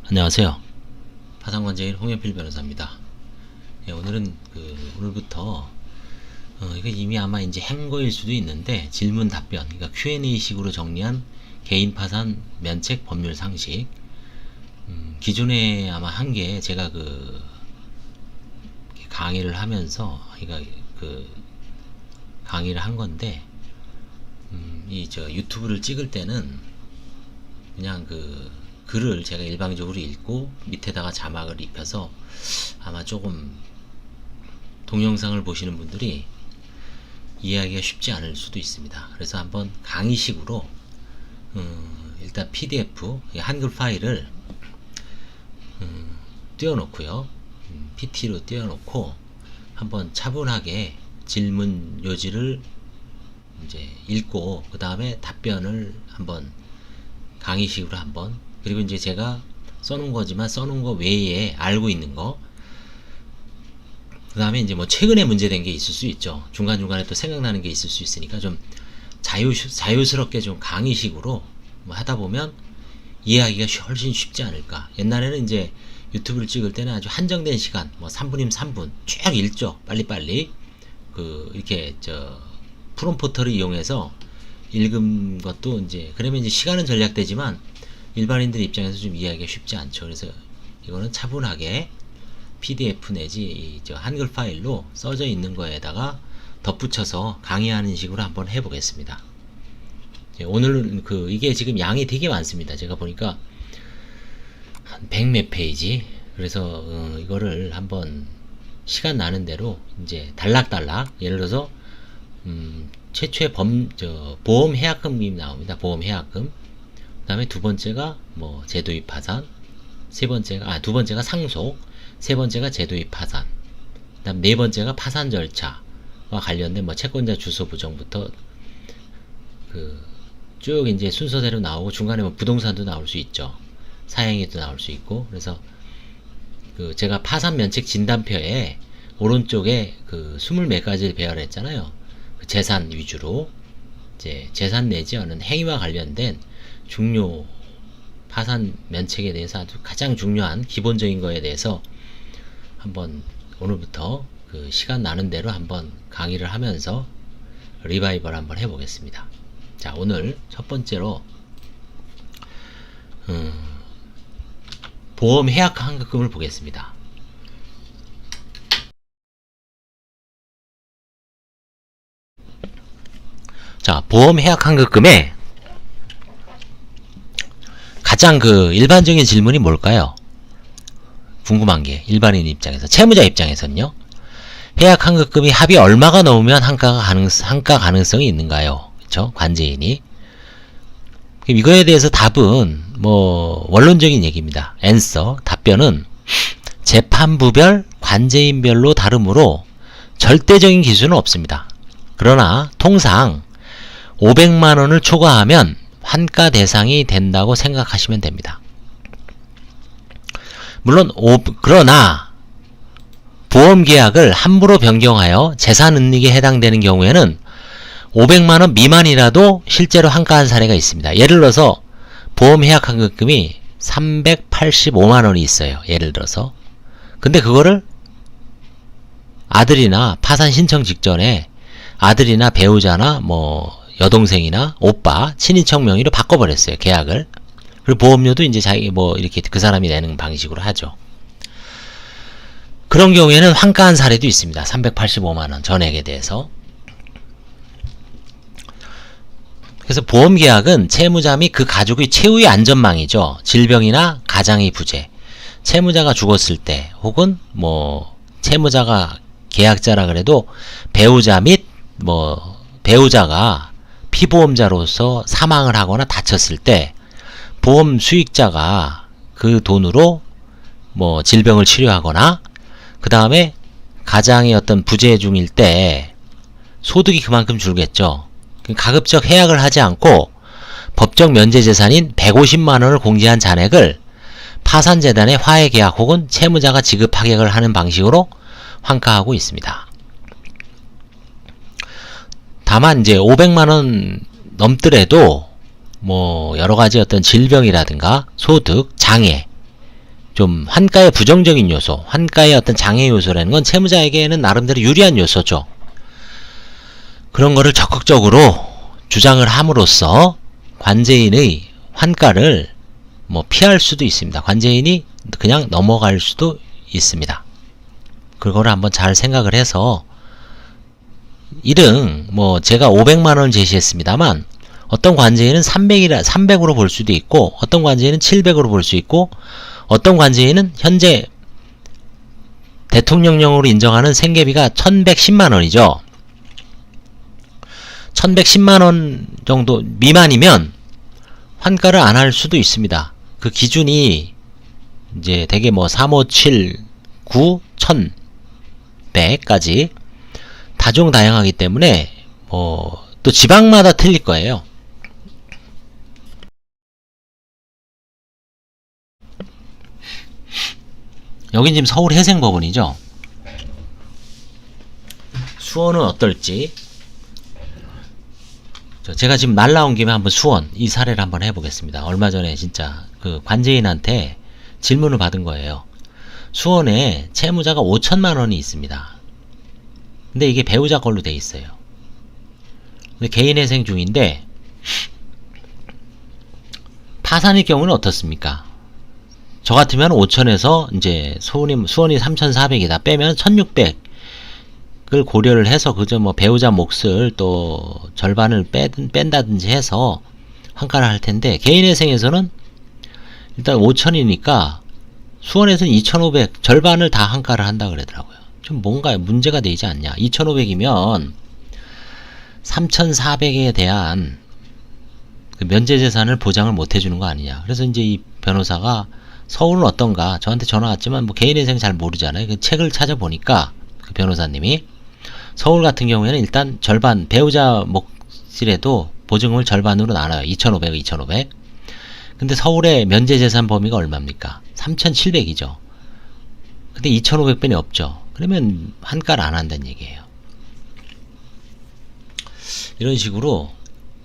안녕하세요. 파산관제인 홍현필 변호사입니다. 오늘은 오늘부터 이거 이미 아마 이제 한 거일 수도 있는데 질문 답변, 그러니까 Q&A 식으로 정리한 개인 파산 면책 법률 상식. 기존에 아마 한 게 제가 강의를 하면서 강의를 한 건데 유튜브를 찍을 때는 그냥 글을 제가 일방적으로 읽고 밑에다가 자막을 입혀서 아마 조금 동영상을 보시는 분들이 이해하기가 쉽지 않을 수도 있습니다. 그래서 한번 강의식으로 일단 PDF 한글 파일을 띄워놓고요. PT로 띄워놓고 한번 차분하게 질문 요지를 이제 읽고 그 다음에 답변을 한번 강의식으로 한번, 그리고 이제 제가 써놓은 거지만 써놓은 거 외에 알고 있는 거, 그 다음에 이제 뭐 최근에 문제된 게 있을 수 있죠. 중간중간에 또 생각나는 게 있을 수 있으니까 좀 자유스럽게 좀 강의식으로 뭐 하다 보면 이해하기가 훨씬 쉽지 않을까. 옛날에는 이제 유튜브를 찍을 때는 아주 한정된 시간, 뭐 3분이면 3분 쭉 읽죠. 빨리빨리. 이렇게 프롬포터를 이용해서 읽은 것도 이제, 그러면 이제 시간은 절약되지만 일반인들 입장에서 좀 이해하기가 쉽지 않죠. 그래서 이거는 차분하게 PDF 내지 한글 파일로 써져 있는 거에다가 덧붙여서 강의하는 식으로 한번 해보겠습니다. 오늘은 이게 지금 양이 되게 많습니다. 제가 보니까 한 100몇 페이지. 그래서 이거를 한번 시간 나는 대로 이제 달락달락, 예를 들어서 최초의 보험 해약금이 나옵니다. 보험 해약금. 그 다음에 두 번째가 뭐 제도입 파산, 두 번째가 상속, 세 번째가 제도입 파산, 그 다음 네 번째가 파산 절차와 관련된 뭐 채권자 주소 부정부터 쭉 이제 순서대로 나오고, 중간에 뭐 부동산도 나올 수 있죠. 사행위도 나올 수 있고. 그래서 제가 파산 면책 진단표에 오른쪽에 20몇 가지를 배열했잖아요. 재산 위주로 이제 재산 내지 않은 행위와 관련된 중요 파산 면책에 대해서 아주 가장 중요한 기본적인 거에 대해서 한번 오늘부터 시간 나는 대로 한번 강의를 하면서 리바이벌 한번 해보겠습니다. 자, 오늘 첫 번째로 보험 해약 환급금을 보겠습니다. 자, 보험 해약 환급금에 가장 일반적인 질문이 뭘까요? 궁금한 게, 일반인 입장에서, 채무자 입장에서는요. 해약 환급금이 합이 얼마가 넘으면 환가 가능성이 있는가요? 그쵸? 관제인이. 그럼 이거에 대해서 답은 뭐 원론적인 얘기입니다. 앤서, 답변은 재판부별, 관제인별로 다르므로 절대적인 기준은 없습니다. 그러나 통상 500만원을 초과하면 환가 대상이 된다고 생각하시면 됩니다. 물론 그러나 보험계약을 함부로 변경하여 재산은닉에 해당되는 경우에는 500만원 미만이라도 실제로 환가한 사례가 있습니다. 예를 들어서 보험 해약 환급금이 385만원이 있어요. 예를 들어서. 근데 그거를 아들이나 파산 신청 직전에 아들이나 배우자나 뭐 여동생이나 오빠, 친인척 명의로 바꿔버렸어요. 계약을. 그리고 보험료도 이제 자기 이렇게 그 사람이 내는 방식으로 하죠. 그런 경우에는 환가한 사례도 있습니다. 385만원 전액에 대해서. 그래서 보험계약은 채무자 및 그 가족의 최후의 안전망이죠. 질병이나 가장의 부재, 채무자가 죽었을 때, 혹은 뭐 채무자가 계약자라 그래도 배우자 및 배우자가 피보험자로서 사망을 하거나 다쳤을 때 보험 수익자가 그 돈으로 뭐 질병을 치료하거나, 그 다음에 가장이 어떤 부재 중일 때 소득이 그만큼 줄겠죠. 가급적 해약을 하지 않고 법적 면제 재산인 150만원을 공제한 잔액을 파산재단에 화해계약 혹은 채무자가 지급하객을 하는 방식으로 환가하고 있습니다. 다만 이제 500만원 넘더라도 뭐 여러가지 어떤 질병이라든가 소득, 장애, 좀 환가의 부정적인 요소, 환가의 어떤 장애 요소라는 건 채무자에게는 나름대로 유리한 요소죠. 그런 거를 적극적으로 주장을 함으로써 관제인의 환가를 뭐 피할 수도 있습니다. 관제인이 그냥 넘어갈 수도 있습니다. 그거를 한번 잘 생각을 해서 1등 뭐 제가 500만원 제시했습니다만 어떤 관제인은 300으로 볼 수도 있고 어떤 관제인은 700으로 볼 수 있고 어떤 관제인은 현재 대통령령으로 인정하는 생계비가 1110만원이죠. 1110만원 정도 미만이면 환가를 안 할 수도 있습니다. 그 기준이 이제 대개 뭐 357, 9, 1100까지 다종다양하기 때문에 또 지방마다 틀릴 거예요. 여긴 지금 서울해생법원이죠. 수원은 어떨지 제가 지금 날 나온 김에 한번 수원 이 사례를 한번 해보겠습니다. 얼마 전에 진짜 그 관제인한테 질문을 받은 거예요. 수원에 채무자가 5천만원이 있습니다. 근데 이게 배우자 걸로 돼 있어요. 근데 개인회생 중인데 파산일 경우는 어떻습니까? 저 같으면 5천에서 이제 수원이 3,400이다 빼면 1,600을 고려를 해서 그저 뭐 배우자 몫을 또 절반을 뺀다든지 해서 환가를 할 텐데 개인회생에서는 일단 5천이니까 수원에서는 2,500 절반을 다 환가를 한다 그러더라고요. 좀 뭔가 문제가 되지 않냐. 2,500이면 3,400에 대한 그 면제재산을 보장을 못 해주는 거 아니냐. 그래서 이제 이 변호사가 서울은 어떤가 저한테 전화 왔지만 뭐 개인회생 잘 모르잖아요. 그 책을 찾아보니까 그 변호사님이 서울 같은 경우에는 일단 절반 배우자 몫이라도 보증금을 절반으로 나눠요. 2,500 근데 서울의 면제재산 범위가 얼마입니까? 3,700이죠. 근데 2,500배는 없죠. 그러면 환가를 안 한다는 얘기예요. 이런 식으로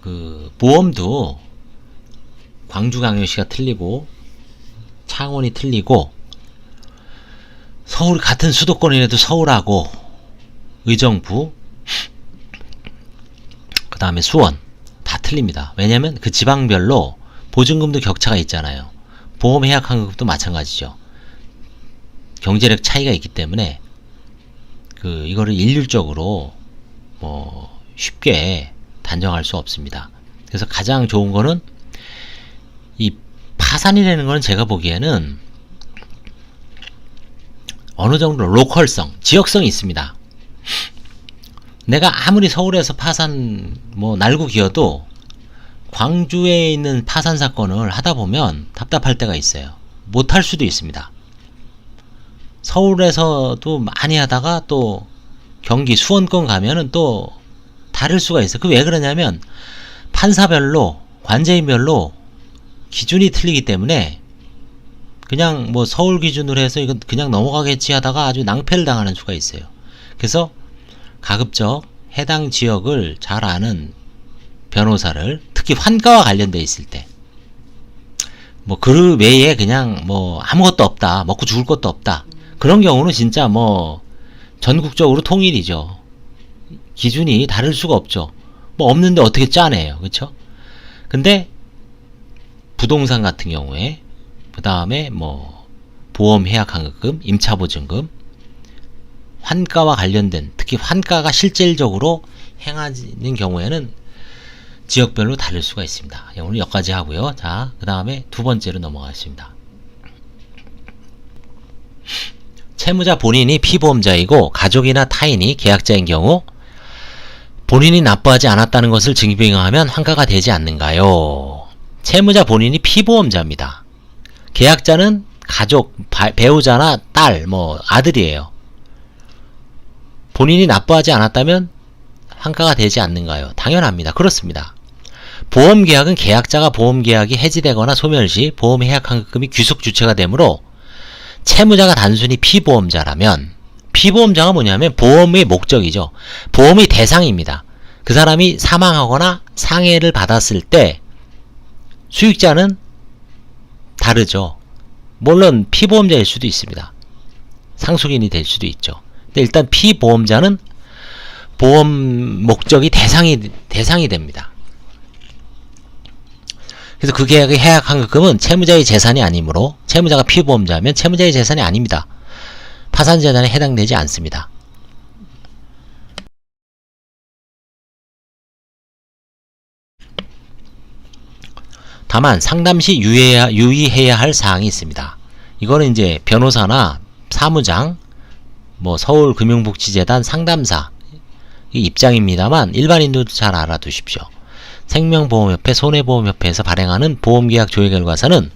그 보험도 광주광역시가 틀리고 창원이 틀리고 서울 같은 수도권이라도 서울하고 의정부 그 다음에 수원 다 틀립니다. 왜냐면 그 지방별로 보증금도 격차가 있잖아요. 보험 해약 환급도 마찬가지죠. 경제력 차이가 있기 때문에 그 이거를 일률적으로 뭐 쉽게 단정할 수 없습니다. 그래서 가장 좋은 거는 이 파산이라는 거는 제가 보기에는 어느 정도 로컬성, 지역성이 있습니다. 내가 아무리 서울에서 파산 뭐 날고 기어도 광주에 있는 파산 사건을 하다 보면 답답할 때가 있어요. 못할 수도 있습니다. 서울에서도 많이 하다가 또 경기 수원권 가면은 또 다를 수가 있어요. 그 왜 그러냐면 판사별로 관제인별로 기준이 틀리기 때문에 그냥 뭐 서울 기준으로 해서 이건 그냥 넘어가겠지 하다가 아주 낭패를 당하는 수가 있어요. 그래서 가급적 해당 지역을 잘 아는 변호사를 특히 환가와 관련돼 있을 때 뭐 그 외에 그냥 뭐 아무것도 없다 먹고 죽을 것도 없다 그런 경우는 진짜 뭐 전국적으로 통일이죠. 기준이 다를 수가 없죠. 뭐 없는데 어떻게 짜내요. 그쵸? 근데 부동산 같은 경우에 그 다음에 뭐 보험 해약 환급금, 임차보증금, 환가와 관련된 특히 환가가 실질적으로 행하는 경우에는 지역별로 다를 수가 있습니다. 오늘 여기까지 하고요. 자, 그 다음에 두 번째로 넘어가겠습니다. 채무자 본인이 피보험자이고 가족이나 타인이 계약자인 경우 본인이 납부하지 않았다는 것을 증빙하면 환가가 되지 않는가요? 채무자 본인이 피보험자입니다. 계약자는 가족, 배우자나 딸, 뭐 아들이에요. 본인이 납부하지 않았다면 환가가 되지 않는가요? 당연합니다. 그렇습니다. 보험계약은 계약자가 보험계약이 해지되거나 소멸시 보험해약환급금이 귀속주체가 되므로 채무자가 단순히 피보험자라면 피보험자가 뭐냐면 보험의 목적이죠. 보험의 대상입니다. 그 사람이 사망하거나 상해를 받았을 때 수익자는 다르죠. 물론 피보험자일 수도 있습니다. 상속인이 될 수도 있죠. 근데 일단 피보험자는 보험 목적이 대상이 됩니다. 그래서 그 계약의 해약환급금은 채무자의 재산이 아니므로 채무자가 피보험자면 채무자의 재산이 아닙니다. 파산재단에 해당되지 않습니다. 다만 상담 시 유의해야 할 사항이 있습니다. 이거는 이제 변호사나 사무장, 뭐 서울금융복지재단 상담사 이 입장입니다만 일반인들도 잘 알아두십시오. 생명보험협회, 손해보험협회에서 발행하는 보험계약 조회결과서는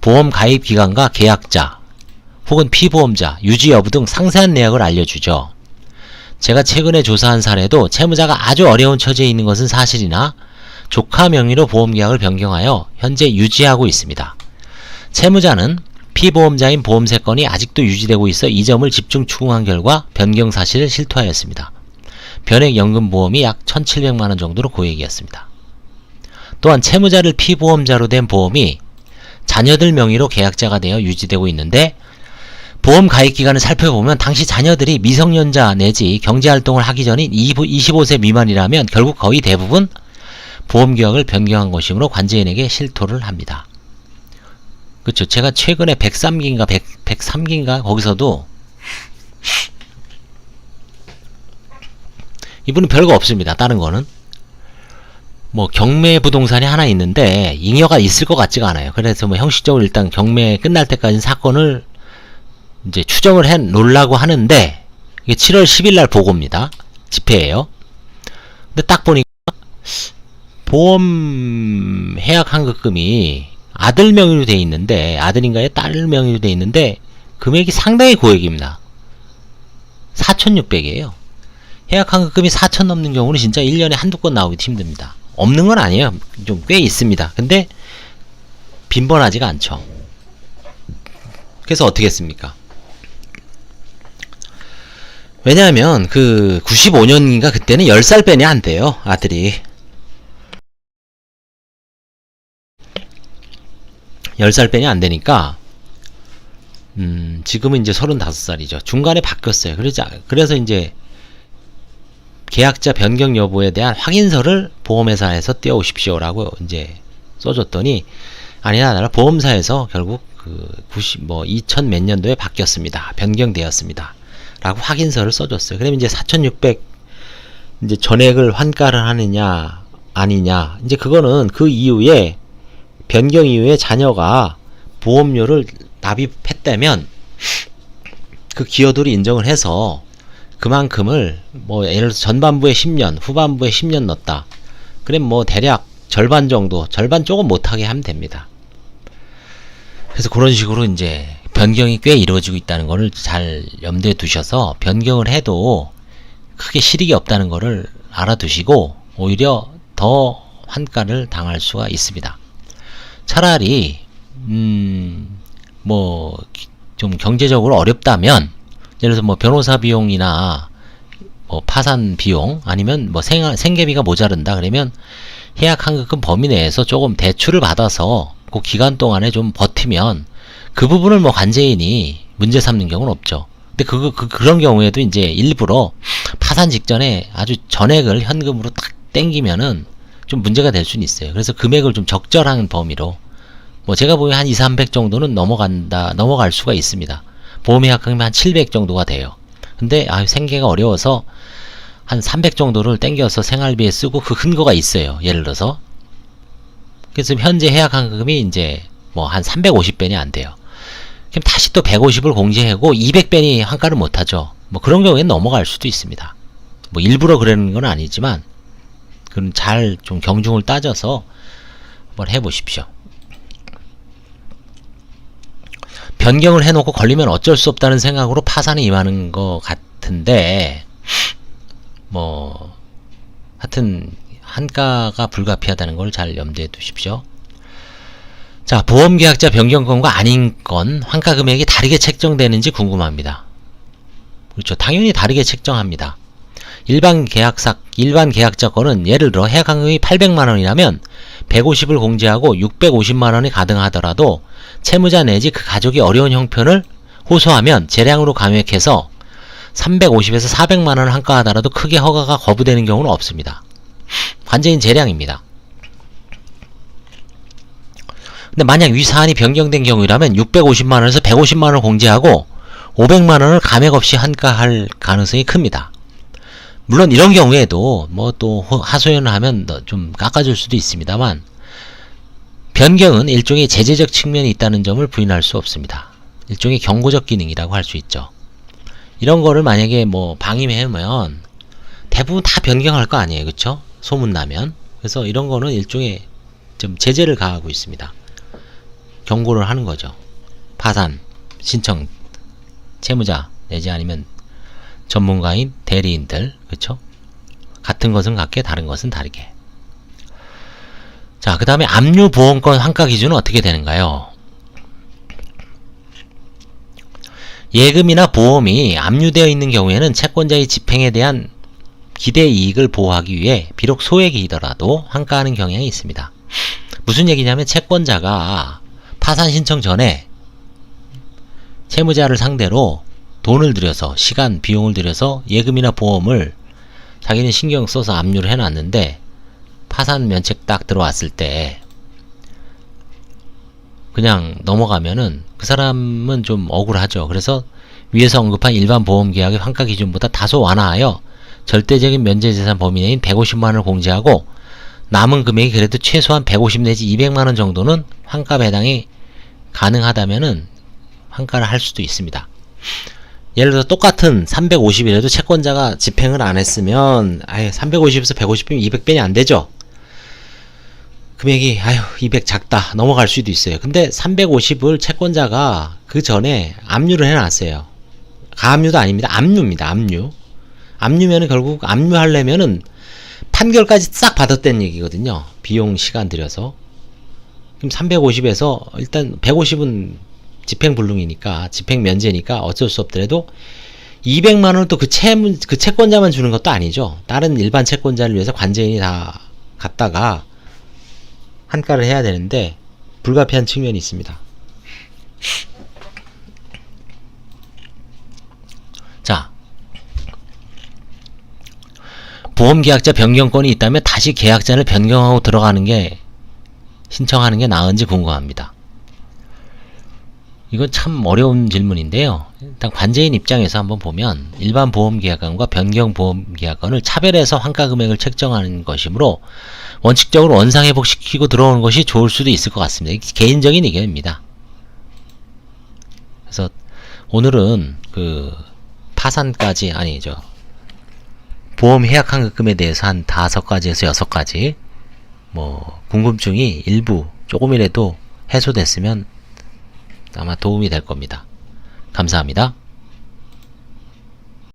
보험 가입 기간과 계약자 혹은 피보험자, 유지 여부 등 상세한 내역을 알려주죠. 제가 최근에 조사한 사례도 채무자가 아주 어려운 처지에 있는 것은 사실이나 조카 명의로 보험계약을 변경하여 현재 유지하고 있습니다. 채무자는 피보험자인 보험세건이 아직도 유지되고 있어 이 점을 집중 추궁한 결과 변경 사실을 실토하였습니다. 변액연금보험이 약 1,700만원 정도로 고액이었습니다. 또한 채무자를 피보험자로 된 보험이 자녀들 명의로 계약자가 되어 유지되고 있는데 보험 가입기간을 살펴보면 당시 자녀들이 미성년자 내지 경제활동을 하기 전인 25세 미만이라면 결국 거의 대부분 보험계약을 변경한 것이므로 관제인에게 실토를 합니다. 그렇죠. 제가 최근에 103기인가 거기서도 이분은 별거 없습니다. 다른 거는 뭐 경매 부동산이 하나 있는데 잉여가 있을 것 같지가 않아요. 그래서 뭐 형식적으로 일단 경매 끝날 때까지 사건을 이제 추정을 해 놓으려고 하는데 이게 7월 10일 날 보고입니다. 집회예요. 근데 딱 보니까 보험 해약환급금이 아들 명의로 돼 있는데 아들인가요? 딸 명의로 돼 있는데 금액이 상당히 고액입니다. 4,600이에요. 해약환급금이 4,000 넘는 경우는 진짜 1년에 한두 건 나오기 힘듭니다. 없는 건 아니에요. 좀 꽤 있습니다. 근데 빈번하지가 않죠. 그래서 어떻게 했습니까? 왜냐하면 그 95년인가 그때는 10살 빼냐 안 돼요. 아들이 10살 빼냐 안 되니까 지금은 이제 35살이죠. 중간에 바뀌었어요. 그래서 이제 계약자 변경 여부에 대한 확인서를 보험회사에서 떼어오십시오라고 이제 써줬더니 아니나 보험사에서 결국 그 2000 몇 년도에 바뀌었습니다. 변경되었습니다. 라고 확인서를 써줬어요. 그러면 이제 4,600 이제 전액을 환가를 하느냐 아니냐 이제 그거는 그 이후에 변경 이후에 자녀가 보험료를 납입했다면 그 기여도를 인정을 해서 그만큼을 뭐 예를 들어서 전반부에 10년 후반부에 10년 넣었다. 그럼 뭐 대략 절반 정도 절반 조금 못하게 하면 됩니다. 그래서 그런 식으로 이제 변경이 꽤 이루어지고 있다는 것을 잘 염두에 두셔서 변경을 해도 크게 실익이 없다는 것을 알아두시고 오히려 더 환가를 당할 수가 있습니다. 차라리 뭐 좀 경제적으로 어렵다면 예를 들어서 뭐 변호사 비용이나 뭐 파산 비용 아니면 뭐 생계비가 모자른다 그러면 해약환급금 범위 내에서 조금 대출을 받아서 그 기간 동안에 좀 버티면 그 부분을 뭐 관제인이 문제 삼는 경우는 없죠. 근데 그런 경우에도 이제 일부러 파산 직전에 아주 전액을 현금으로 딱 땡기면은 좀 문제가 될 수는 있어요. 그래서 금액을 좀 적절한 범위로 뭐 제가 보기엔 한 200-300 정도는 넘어갈 수가 있습니다. 보험해약금이 한 700 정도가 돼요. 근데 생계가 어려워서 한 300 정도를 땡겨서 생활비에 쓰고 그 근거가 있어요. 예를 들어서 그래서 현재 해약환급금이 이제 뭐 한 350배니 안 돼요. 그럼 다시 또 150을 공제하고 200배니 환가를 못하죠. 뭐 그런 경우에는 넘어갈 수도 있습니다. 뭐 일부러 그러는 건 아니지만 그럼 잘 좀 경중을 따져서 한번 해보십시오. 변경을 해놓고 걸리면 어쩔 수 없다는 생각으로 파산에 임하는 것 같은데 뭐 하여튼 환가가 불가피하다는 걸 잘 염두에 두십시오. 자, 보험계약자 변경건과 아닌 건 환가 금액이 다르게 책정되는지 궁금합니다. 그렇죠. 당연히 다르게 책정합니다. 일반 계약자 건은 예를 들어 해약환급이 800만원이라면 150을 공제하고 650만원이 가등하더라도 채무자 내지 그 가족이 어려운 형편을 호소하면 재량으로 감액해서 350에서 400만원을 한가하더라도 크게 허가가 거부되는 경우는 없습니다. 관제인 재량입니다. 근데 만약 위 사안이 변경된 경우라면 650만원에서 150만원을 공제하고 500만원을 감액 없이 한가할 가능성이 큽니다. 물론 이런 경우에도 뭐 또 하소연을 하면 좀 깎아줄 수도 있습니다만, 변경은 일종의 제재적 측면이 있다는 점을 부인할 수 없습니다. 일종의 경고적 기능이라고 할 수 있죠. 이런 거를 만약에 뭐 방임해면 대부분 다 변경할 거 아니에요, 그쵸? 소문나면. 그래서 이런 거는 일종의 좀 제재를 가하고 있습니다. 경고를 하는 거죠. 파산 신청 채무자 내지 아니면 전문가인 대리인들, 그쵸? 같은 것은 같게 다른 것은 다르게. 자, 그 다음에 압류보험권 환가 기준은 어떻게 되는가요? 예금이나 보험이 압류되어 있는 경우에는 채권자의 집행에 대한 기대 이익을 보호하기 위해 비록 소액이더라도 환가하는 경향이 있습니다. 무슨 얘기냐면 채권자가 파산 신청 전에 채무자를 상대로 돈을 들여서, 시간, 비용을 들여서 예금이나 보험을 자기는 신경 써서 압류를 해놨는데 파산 면책 딱 들어왔을 때 그냥 넘어가면은 그 사람은 좀 억울하죠. 그래서 위에서 언급한 일반 보험 계약의 환가 기준보다 다소 완화하여 절대적인 면제재산 범위 내인 150만원을 공제하고 남은 금액이 그래도 최소한 150 내지 200만원 정도는 환가 배당이 가능하다면은 환가를 할 수도 있습니다. 예를 들어 똑같은 350이라도 채권자가 집행을 안 했으면 350에서 150이면 200배니 안 되죠. 금액이 200 작다 넘어갈 수도 있어요. 근데 350을 채권자가 그 전에 압류를 해놨어요. 가압류도 아닙니다. 압류입니다. 압류면은 결국 압류하려면은 판결까지 싹 받았다는 얘기거든요. 비용 시간 들여서. 그럼 350에서 일단 150은 집행불능이니까, 집행면제니까 어쩔 수 없더라도 200만원을 또 그 채권자만 주는 것도 아니죠. 다른 일반 채권자를 위해서 관제인이 다 갖다가 한가를 해야 되는데 불가피한 측면이 있습니다. 자, 보험계약자 변경권이 있다면 다시 계약자를 변경하고 들어가는 게, 신청하는 게 나은지 궁금합니다. 이건 참 어려운 질문인데요. 일단 관제인 입장에서 한번 보면 일반 보험계약권과 변경 보험계약권을 차별해서 환가 금액을 책정하는 것이므로 원칙적으로 원상회복시키고 들어오는 것이 좋을 수도 있을 것 같습니다. 개인적인 의견입니다. 그래서 오늘은 그 파산까지, 아니죠, 보험 해약 환급금에 대해서 한 5가지에서 6가지 뭐 궁금증이 일부 조금이라도 해소됐으면 아마 도움이 될 겁니다. 감사합니다.